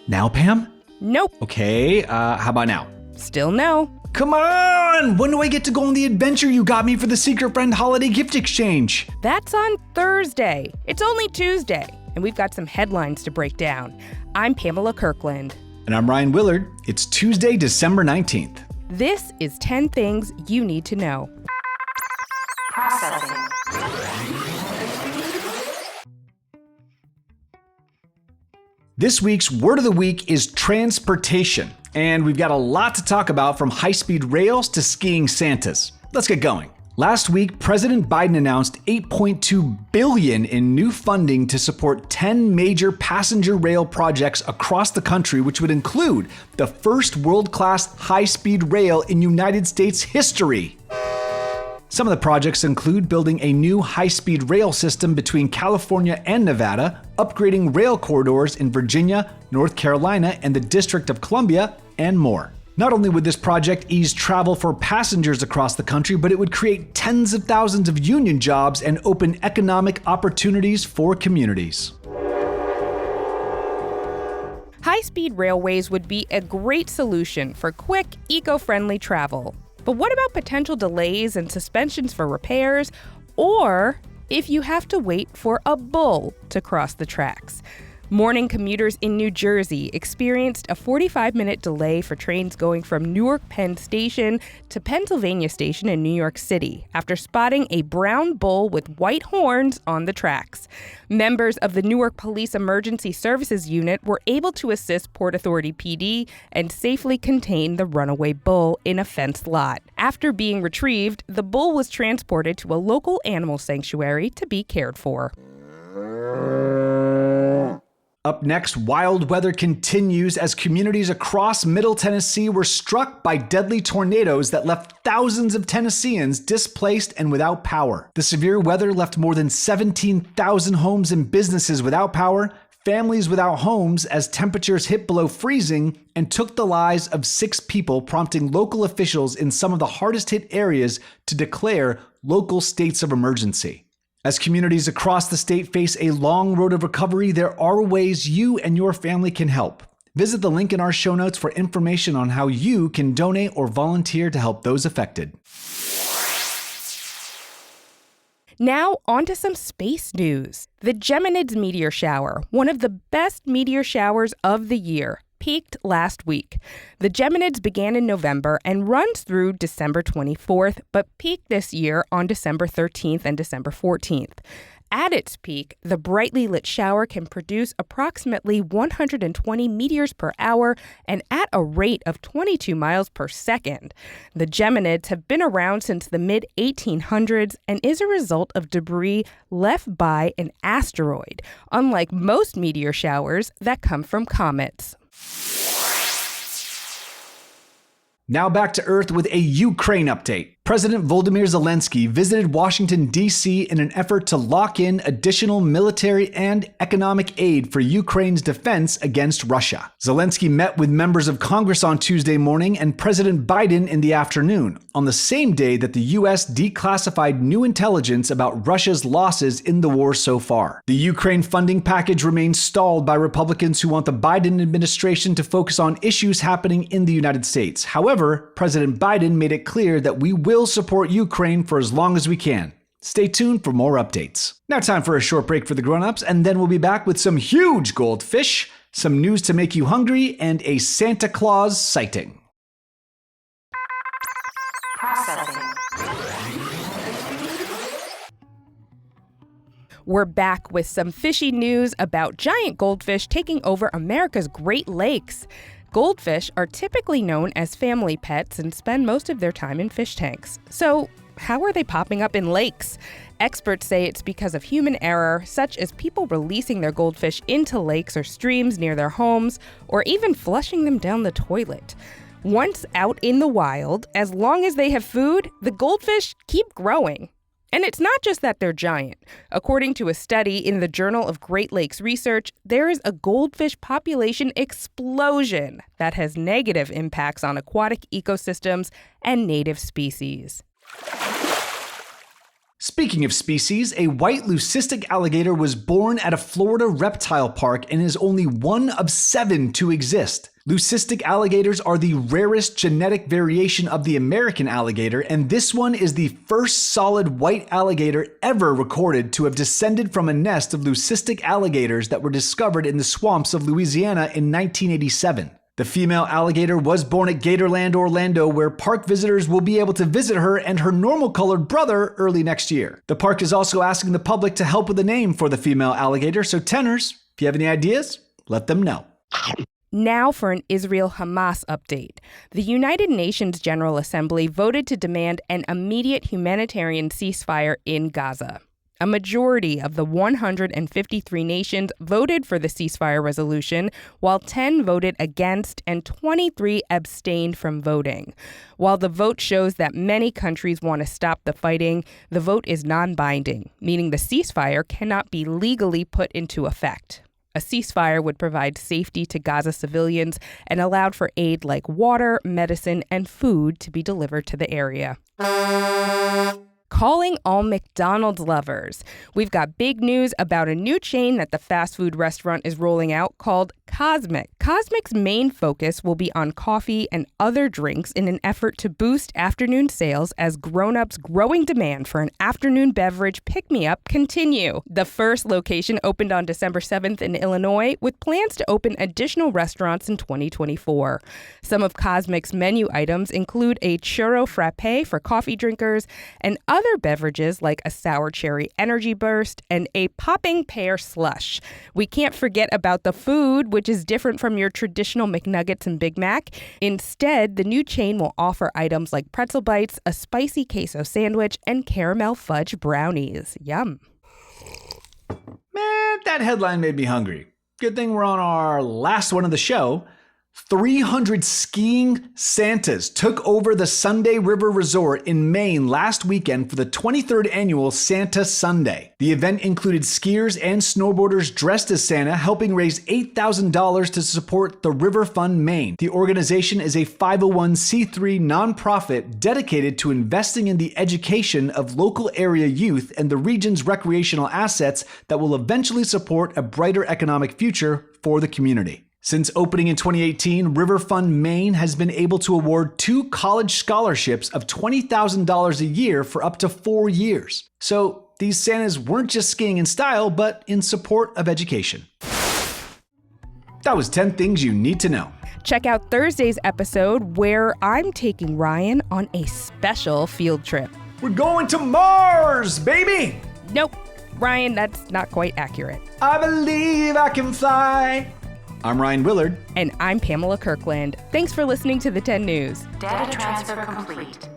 Now, Pam? Nope. Okay, how about now? Still no. Come on! When do I get to go on the adventure you got me for the Secret Friend holiday gift exchange? That's on Thursday. It's only Tuesday, and we've got some headlines to break down. I'm Pamela Kirkland. And I'm Ryan Willard. It's Tuesday, December 19th. This is 10 Things You Need to Know. Processing. This week's word of the week is transportation, and we've got a lot to talk about from high-speed rails to skiing Santas. Let's get going. Last week, President Biden announced $8.2 billion in new funding to support 10 major passenger rail projects across the country, which would include the first world-class high-speed rail in United States history. Some of the projects include building a new high-speed rail system between California and Nevada, upgrading rail corridors in Virginia, North Carolina, and the District of Columbia, and more. Not only would this project ease travel for passengers across the country, but it would create tens of thousands of union jobs and open economic opportunities for communities. High-speed railways would be a great solution for quick, eco-friendly travel. But what about potential delays and suspensions for repairs, or if you have to wait for a bull to cross the tracks? Morning commuters in New Jersey experienced a 45-minute delay for trains going from Newark Penn Station to Pennsylvania Station in New York City after spotting a brown bull with white horns on the tracks. Members of the Newark Police Emergency Services Unit were able to assist Port Authority PD and safely contain the runaway bull in a fenced lot. After being retrieved, the bull was transported to a local animal sanctuary to be cared for. Up next, wild weather continues as communities across Middle Tennessee were struck by deadly tornadoes that left thousands of Tennesseans displaced and without power. The severe weather left more than 17,000 homes and businesses without power, families without homes as temperatures hit below freezing, and took the lives of 6 people, prompting local officials in some of the hardest hit areas to declare local states of emergency. As communities across the state face a long road of recovery, there are ways you and your family can help. Visit the link in our show notes for information on how you can donate or volunteer to help those affected. Now, on to some space news. The Geminids meteor shower, one of the best meteor showers of the year, peaked last week. The Geminids began in November and runs through December 24th, but peaked this year on December 13th and December 14th. At its peak, the brightly lit shower can produce approximately 120 meteors per hour and at a rate of 22 miles per second. The Geminids have been around since the mid-1800s and is a result of debris left by an asteroid, unlike most meteor showers that come from comets. Now back to Earth with a Ukraine update. President Volodymyr Zelensky visited Washington, D.C. in an effort to lock in additional military and economic aid for Ukraine's defense against Russia. Zelensky met with members of Congress on Tuesday morning and President Biden in the afternoon, on the same day that the U.S. declassified new intelligence about Russia's losses in the war so far. The Ukraine funding package remains stalled by Republicans who want the Biden administration to focus on issues happening in the United States. However, President Biden made it clear that we will support Ukraine for as long as we can. Stay tuned for more updates. Now time for a short break for the grown-ups, and then we'll be back with some huge goldfish, some news to make you hungry, and a Santa Claus sighting. Processing. We're back with some fishy news about giant goldfish taking over America's Great Lakes. Goldfish are typically known as family pets and spend most of their time in fish tanks. So, how are they popping up in lakes? Experts say it's because of human error, such as people releasing their goldfish into lakes or streams near their homes, or even flushing them down the toilet. Once out in the wild, as long as they have food, the goldfish keep growing. And it's not just that they're giant. According to a study in the Journal of Great Lakes Research, there is a goldfish population explosion that has negative impacts on aquatic ecosystems and native species. Speaking of species, a white leucistic alligator was born at a Florida reptile park and is only one of 7 to exist. Leucistic alligators are the rarest genetic variation of the American alligator, and this one is the first solid white alligator ever recorded to have descended from a nest of leucistic alligators that were discovered in the swamps of Louisiana in 1987. The female alligator was born at Gatorland, Orlando, where park visitors will be able to visit her and her normal-colored brother early next year. The park is also asking the public to help with a name for the female alligator, so tenors, if you have any ideas, let them know. Now for an Israel-Hamas update. The United Nations General Assembly voted to demand an immediate humanitarian ceasefire in Gaza. A majority of the 153 nations voted for the ceasefire resolution, while 10 voted against and 23 abstained from voting. While the vote shows that many countries want to stop the fighting, the vote is non-binding, meaning the ceasefire cannot be legally put into effect. A ceasefire would provide safety to Gaza civilians and allowed for aid like water, medicine, and food to be delivered to the area. Calling all McDonald's lovers. We've got big news about a new chain that the fast food restaurant is rolling out called CosMc. CosMc's main focus will be on coffee and other drinks in an effort to boost afternoon sales as grown-ups' growing demand for an afternoon beverage pick-me-up continue. The first location opened on December 7th in Illinois, with plans to open additional restaurants in 2024. Some of CosMc's menu items include a churro frappe for coffee drinkers and other beverages like a sour cherry energy burst and a popping pear slush. We can't forget about the food, which is different from your traditional McNuggets and Big Mac. Instead, the new chain will offer items like pretzel bites, a spicy queso sandwich, and caramel fudge brownies. Yum. Man, that headline made me hungry. Good thing we're on our last one of the show. 300 skiing Santas took over the Sunday River Resort in Maine last weekend for the 23rd annual Santa Sunday. The event included skiers and snowboarders dressed as Santa, helping raise $8,000 to support the River Fund Maine. The organization is a 501c3 nonprofit dedicated to investing in the education of local area youth and the region's recreational assets that will eventually support a brighter economic future for the community. Since opening in 2018, River Fund Maine has been able to award 2 college scholarships of $20,000 a year for up to 4 years. So these Santas weren't just skiing in style, but in support of education. That was 10 things you need to know. Check out Thursday's episode where I'm taking Ryan on a special field trip. We're going to Mars, baby! Nope, Ryan, that's not quite accurate. I believe I can fly. I'm Ryan Willard. And I'm Pamela Kirkland. Thanks for listening to the 10 News. Data transfer complete.